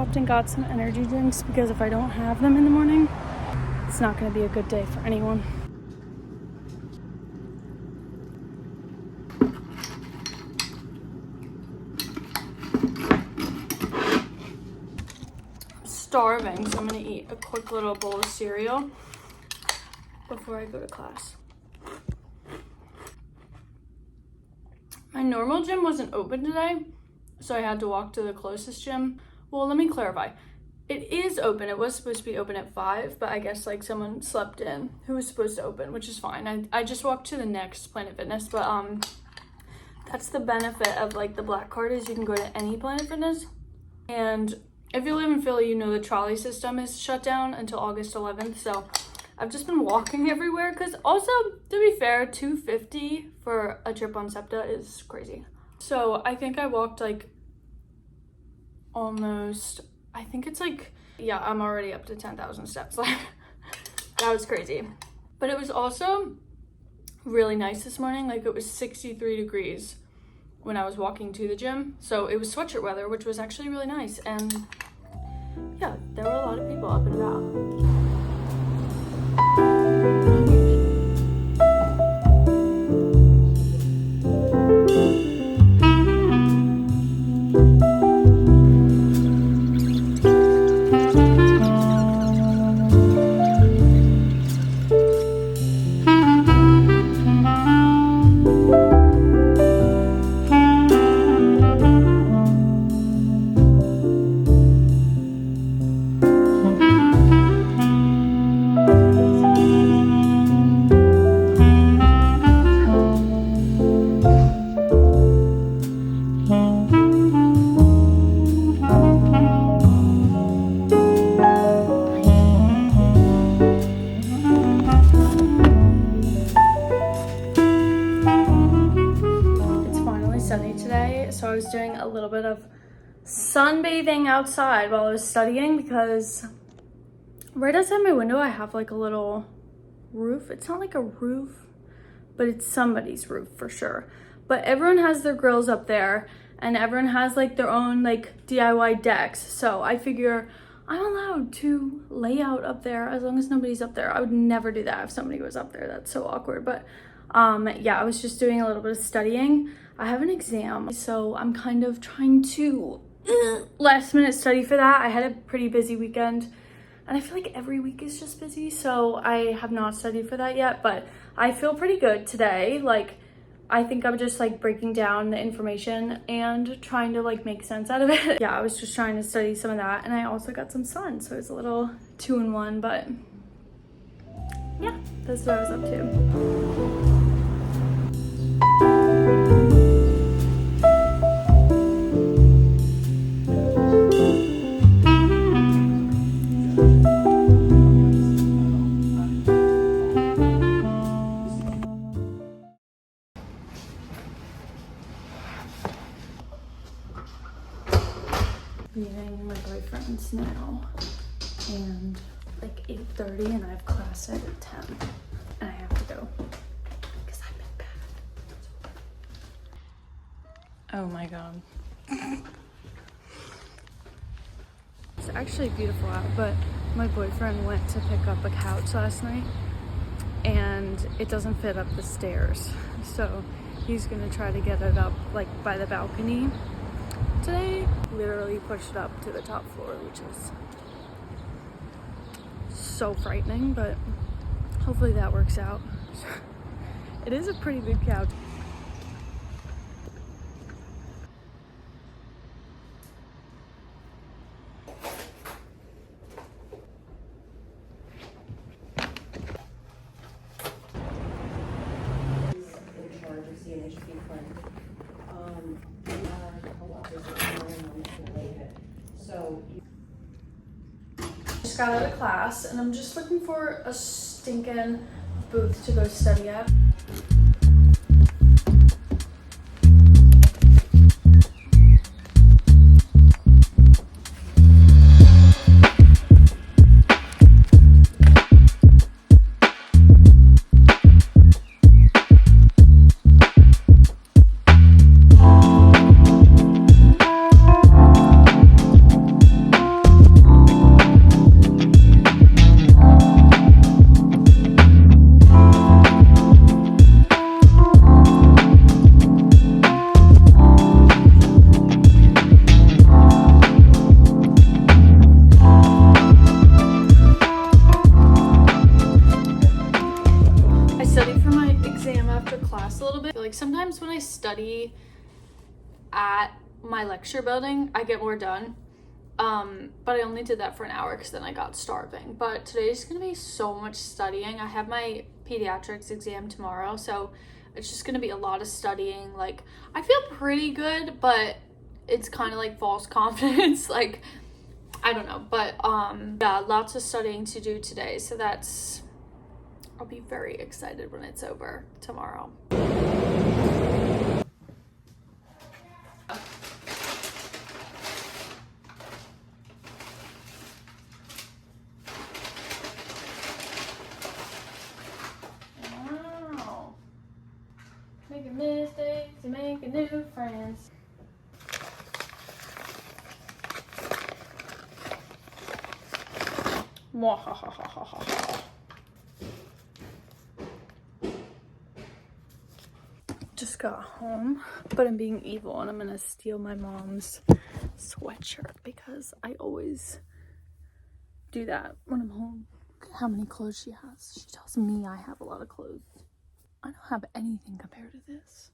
stopped and got some energy drinks because if I don't have them in the morning, it's not going to be a good day for anyone. Starving, so I'm gonna eat a quick little bowl of cereal before I go to class. My normal gym wasn't open today, so I had to walk to the closest gym. Well, let me clarify. It is open. It was supposed to be open at 5, but I guess like someone slept in who was supposed to open, which is fine. I just walked to the next Planet Fitness, but that's the benefit of like the Black Card is you can go to any Planet Fitness. And if you live in Philly, you know the trolley system is shut down until August 11th. So I've just been walking everywhere because also, to be fair, $250 for a trip on SEPTA is crazy. So I think I walked like almost, I think it's like, yeah, I'm already up to 10,000 steps. Like that was crazy. But it was also really nice this morning. Like it was 63 degrees when I was walking to the gym, so it was sweatshirt weather, which was actually really nice. And yeah, there were a lot of people up and about. So I was doing a little bit of sunbathing outside while I was studying because right outside my window I have like a little roof. It's not like a roof, but it's somebody's roof for sure. But everyone has their grills up there and everyone has like their own like DIY decks. So I figure I'm allowed to lay out up there as long as nobody's up there. I would never do that if somebody was up there. That's so awkward. But yeah, I was just doing a little bit of studying. I have an exam, so I'm kind of trying to last minute study for that. I had a pretty busy weekend and I feel like every week is just busy, so I have not studied for that yet, but I feel pretty good today. Like I think I'm just like breaking down the information and trying to like make sense out of it. Yeah, I was just trying to study some of that, and I also got some sun, so it's a little 2-in-1, but yeah, that's what I was up to. Meeting my boyfriend's now, and like 8:30, and I have class at 10, and I have to go because I'm in bed. Oh my god. It's actually beautiful out, but my boyfriend went to pick up a couch last night and it doesn't fit up the stairs, so he's gonna try to get it up like by the balcony today. Literally pushed it up to the top floor, which is so frightening, but hopefully that works out. It is a pretty big couch. Just got out of class and I'm just looking for a stinking booth to go study at. study at my lecture building, I get more done. But I only did that for an hour because then I got starving. But today's gonna be so much studying. I have my pediatrics exam tomorrow, so it's just gonna be a lot of studying. Like, I feel pretty good, but it's kind of like false confidence. Like, I don't know, but yeah, lots of studying to do today, so I'll be very excited when it's over tomorrow. Wow. Making mistakes and making new friends. Just got home, but I'm being evil and I'm gonna steal my mom's sweatshirt because I always do that when I'm home. Look at how many clothes she has. She tells me I have a lot of clothes. I don't have anything compared to this.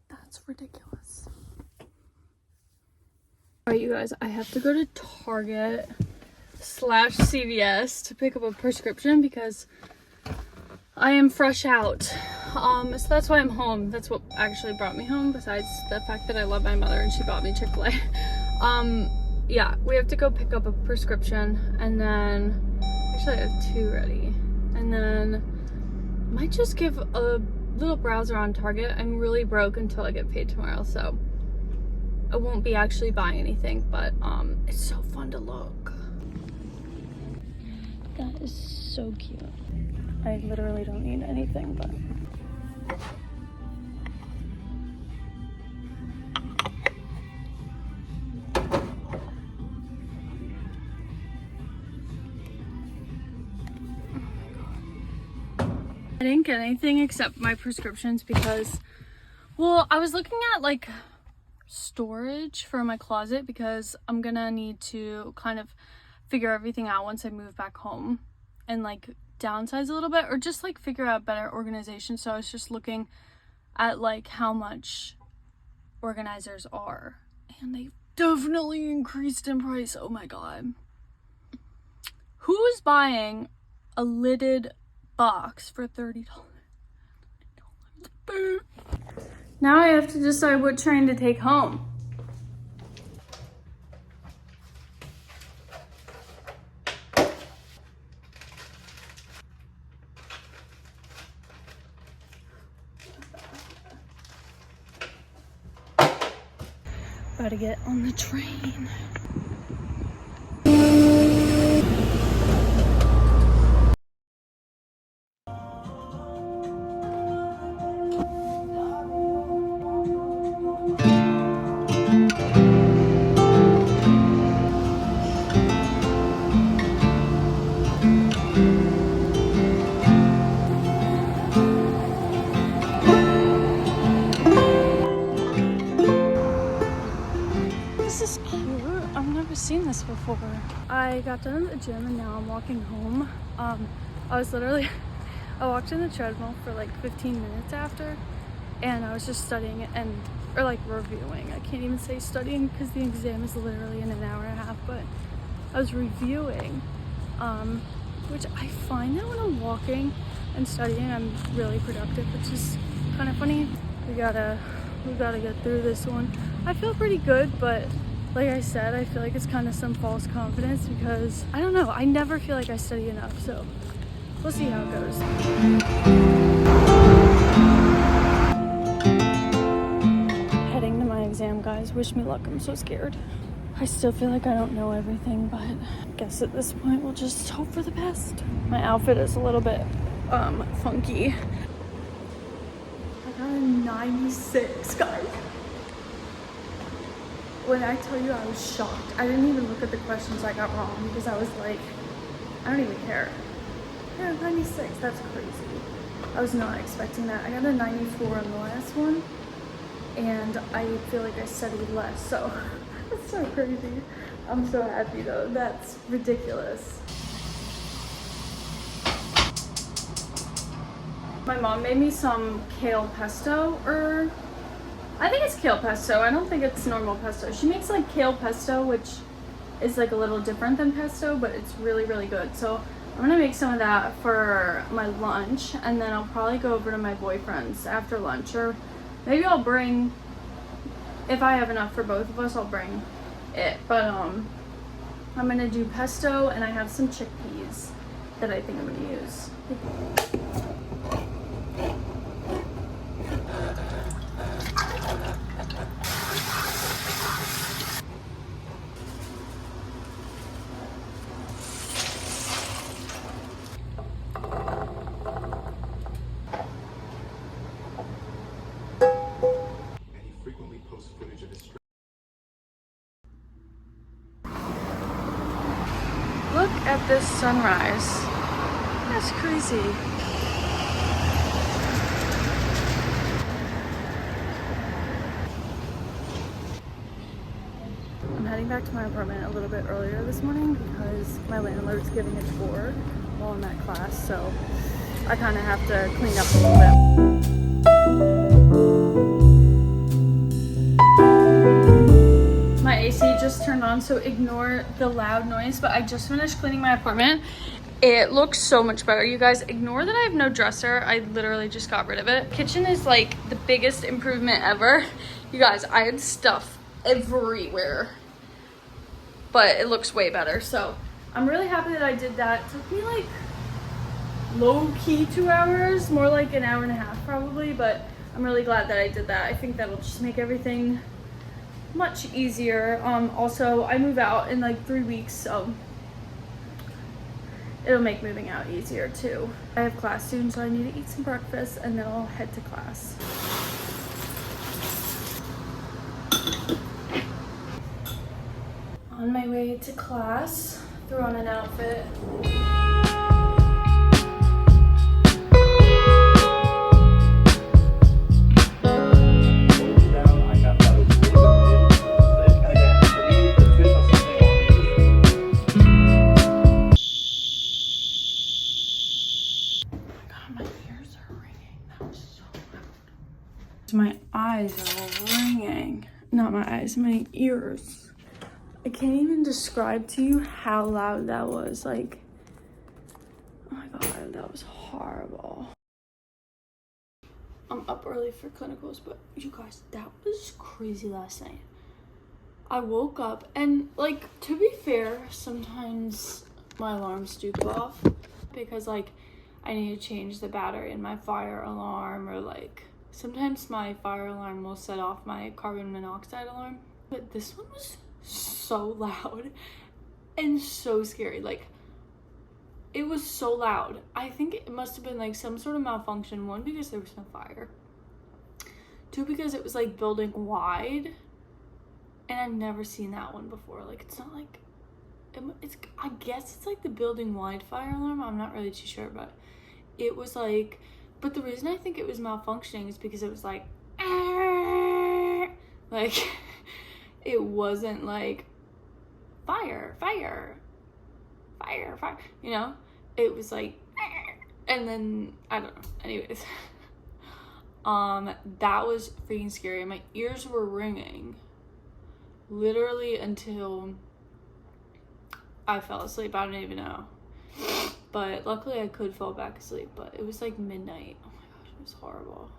That's ridiculous. All right, you guys, I have to go to Target / CVS to pick up a prescription because I am fresh out. So that's why I'm home. That's what actually brought me home, besides the fact that I love my mother and she bought me Chick-fil-A. Yeah, we have to go pick up a prescription, and then actually I have 2 ready, and then might just give a little browser on Target. I'm really broke until I get paid tomorrow, so I won't be actually buying anything, but it's so fun to look. That is so cute. I literally don't need anything, but I didn't get anything except my prescriptions because, well, I was looking at like storage for my closet because I'm gonna need to kind of figure everything out once I move back home and like downsize a little bit, or just like figure out better organization. So I was just looking at like how much organizers are, and they've definitely increased in price. Oh my god. Who is buying a lidded box for $30? Now I have to decide what train to take home. About to get on the train. This is cute. I've never seen this before. I got done at the gym and now I'm walking home. I walked in the treadmill for like 15 minutes after, and I was just studying or like reviewing. I can't even say studying because the exam is literally in an hour and a half, but I was reviewing, which I find that when I'm walking and studying, I'm really productive, which is kind of funny. We gotta get through this one. I feel pretty good, but like I said, I feel like it's kind of some false confidence because I don't know, I never feel like I study enough, so we'll see how it goes. Heading to my exam, guys. Wish me luck. I'm so scared. I still feel like I don't know everything, but I guess at this point we'll just hope for the best. My outfit is a little bit funky. I got a 96, guys. When I tell you I was shocked, I didn't even look at the questions I got wrong because I was like, I don't even care. Yeah, 96, that's crazy. I was not expecting that. I got a 94 on the last one, and I feel like I studied less, so that's so crazy. I'm so happy though. That's ridiculous. My mom made me some kale pesto, or I think it's kale pesto. I don't think it's normal pesto. She makes like kale pesto, which is like a little different than pesto, but it's really, really good. So I'm gonna make some of that for my lunch, and then I'll probably go over to my boyfriend's after lunch, or maybe I'll bring, if I have enough for both of us, I'll bring it. But I'm gonna do pesto, and I have some chickpeas that I think I'm gonna use. Look at this sunrise. That's crazy. I'm heading back to my apartment a little bit earlier this morning because my landlord's giving a tour while I'm at class, so I kind of have to clean up a little bit. My AC just turned on, so ignore the loud noise, but I just finished cleaning my apartment. It looks so much better. You guys, ignore that I have no dresser. I literally just got rid of it. Kitchen is like the biggest improvement ever. You guys, I had stuff everywhere, but it looks way better. So I'm really happy that I did that. It took me like low-key 2 hours, more like an hour and a half probably, but I'm really glad that I did that. I think that'll just make everything much easier. Also, I move out in like 3 weeks, so it'll make moving out easier too. I have class soon, so I need to eat some breakfast and then I'll head to class. On my way to class, threw on an outfit. My eyes are ringing. Not my eyes, my ears. I can't even describe to you how loud that was. Like, oh my god, that was horrible. I'm up early for clinicals, but you guys, that was crazy last night. I woke up and, like, to be fair, sometimes my alarms do go off because, like, I need to change the battery in my fire alarm, or like sometimes my fire alarm will set off my carbon monoxide alarm. But this one was so loud and so scary. Like, it was so loud. I think it must have been like some sort of malfunction. One, because there was no fire. Two, because it was like building wide, and I've never seen that one before. Like, it's not like, it's, I guess it's like the building wide fire alarm. I'm not really too sure, but it was like, but the reason I think it was malfunctioning is because it was like it wasn't like fire, you know? It was like, and then, I don't know. Anyways, that was freaking scary. My ears were ringing literally until I fell asleep. I don't even know. But luckily I could fall back asleep, but it was like midnight. Oh my gosh, it was horrible.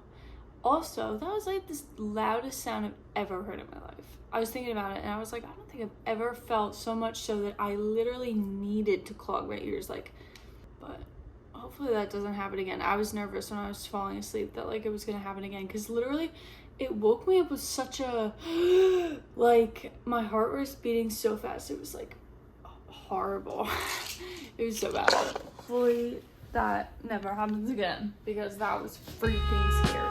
Also, that was like the loudest sound I've ever heard in my life. I was thinking about it and I was like, I don't think I've ever felt so much so that I literally needed to clog my ears. Like, but hopefully that doesn't happen again. I was nervous when I was falling asleep that like it was gonna happen again, because literally it woke me up with such a like, my heart was beating so fast. It was like horrible. It was so bad. Hopefully that never happens again, because that was freaking scary.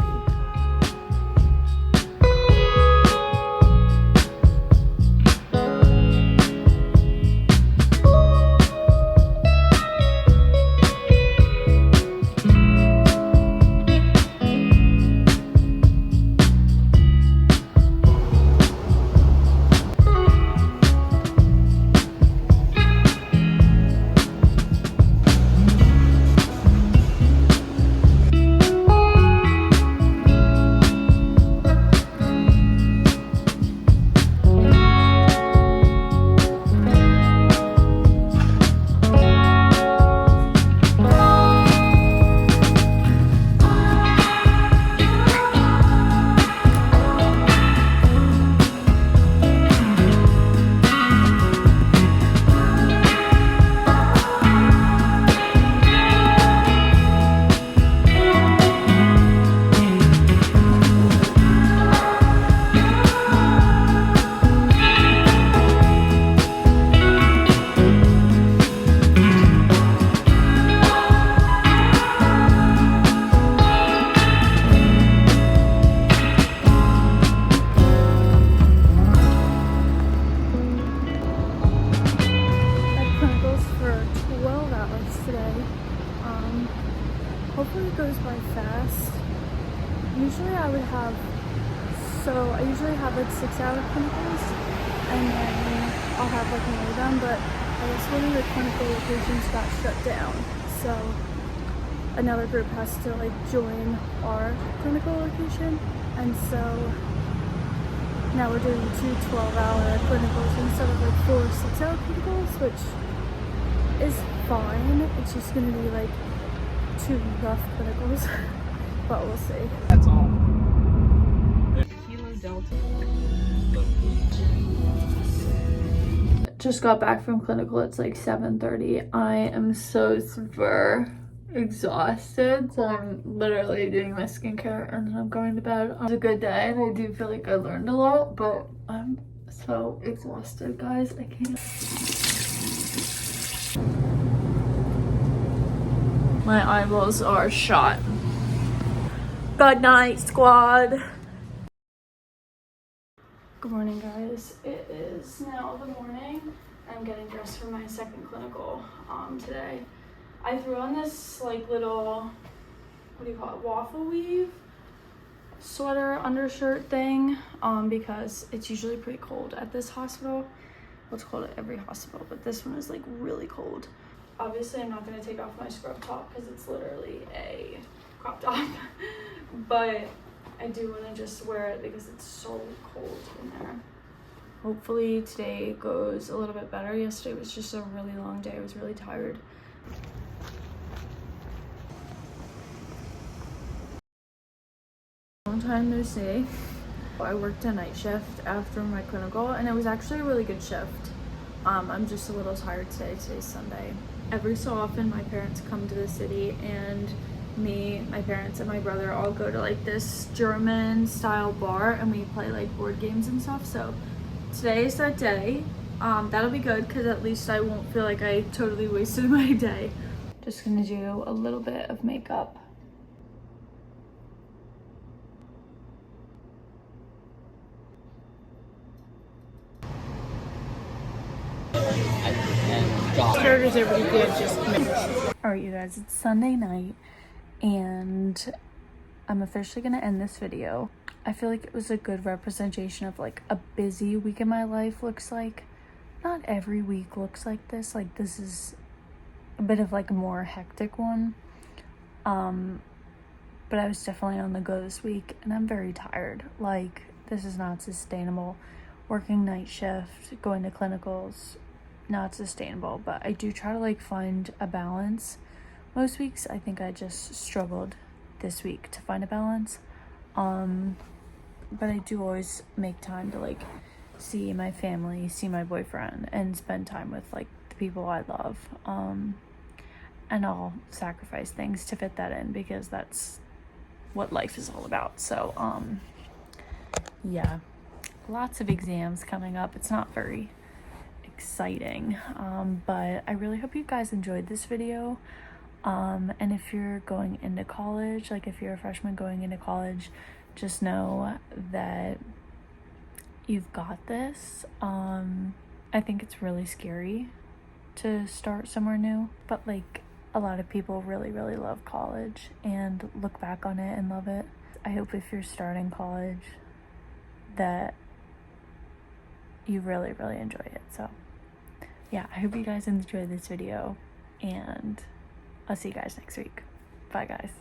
like 6-hour clinicals, and then I'll have like more of them, but I guess one of the clinical locations got shut down, so another group has to like join our clinical location, and so now we're doing 2 12-hour clinicals instead of like 4 6-hour clinicals, which is fine. It's just gonna be like 2 rough clinicals, but we'll see. That's all. Kilo Delta. Just got back from clinical. It's like 7:30. I am so super exhausted, so I'm literally doing my skincare and then I'm going to bed. It was a good day and I do feel like I learned a lot, but I'm so exhausted, guys. I can't. My eyeballs are shot. Good night, squad. Good morning, guys. It is now the morning. I'm getting dressed for my second clinical today. I threw on this like little, what do you call it, waffle weave sweater undershirt thing because it's usually pretty cold at this hospital. Well, it's cold at every hospital, but this one is like really cold. Obviously, I'm not going to take off my scrub top because it's literally a crop top, but I do want to just wear it because it's so cold in there. Hopefully today goes a little bit better. Yesterday was just a really long day. I was really tired. Long time no see. I worked a night shift after my clinical and it was actually a really good shift. I'm just a little tired today. Today's Sunday. Every so often my parents come to the city and me, my parents, and my brother all go to like this German style bar and we play like board games and stuff. So today is that day. That'll be good because at least I won't feel like I totally wasted my day. Just gonna do a little bit of makeup. Burgers are pretty good, just Alright, you guys, it's Sunday night and I'm officially gonna end this video. I feel like it was a good representation of like a busy week in my life looks like. Not every week looks like this. Like this is a bit of like a more hectic one. But I was definitely on the go this week and I'm very tired. Like this is not sustainable. Working night shift, going to clinicals, not sustainable, but I do try to like find a balance. Most weeks I think I just struggled this week to find a balance. But I do always make time to like see my family, see my boyfriend, and spend time with like the people I love. And I'll sacrifice things to fit that in because that's what life is all about. So yeah, lots of exams coming up. It's not very exciting, but I really hope you guys enjoyed this video. And if you're going into college, like if you're a freshman going into college, just know that you've got this. I think it's really scary to start somewhere new, but like a lot of people really love college and look back on it and love it. I hope if you're starting college that you really enjoy it. So yeah, I hope you guys enjoyed this video and I'll see you guys next week. Bye guys.